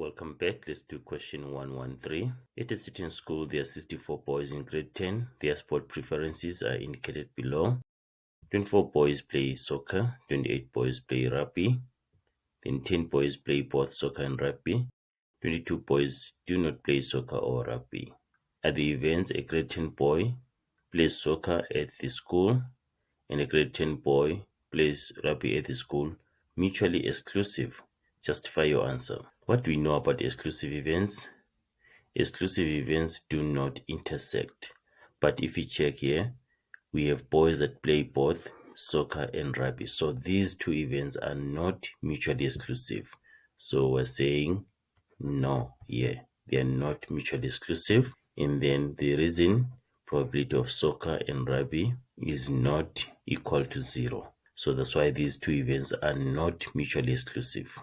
welcome back. Let's do question 113. At a certain school, there are 64 boys in grade 10. Their sport preferences are indicated below. 24 boys play soccer, 28 boys play rugby, then 10 boys play both soccer and rugby. 22 boys do not play soccer or rugby. At the events, a grade 10 boy plays soccer at the school and a grade 10 boy plays rugby at the school, mutually exclusive. Justify your answer. What do we know about exclusive events? Exclusive events do not intersect. But if you check here, we have boys that play both soccer and rugby. So these two events are not mutually exclusive. So we're saying no here. They are not mutually exclusive. And then the reason probability of soccer and rugby is not equal to 0. So that's why these two events are not mutually exclusive.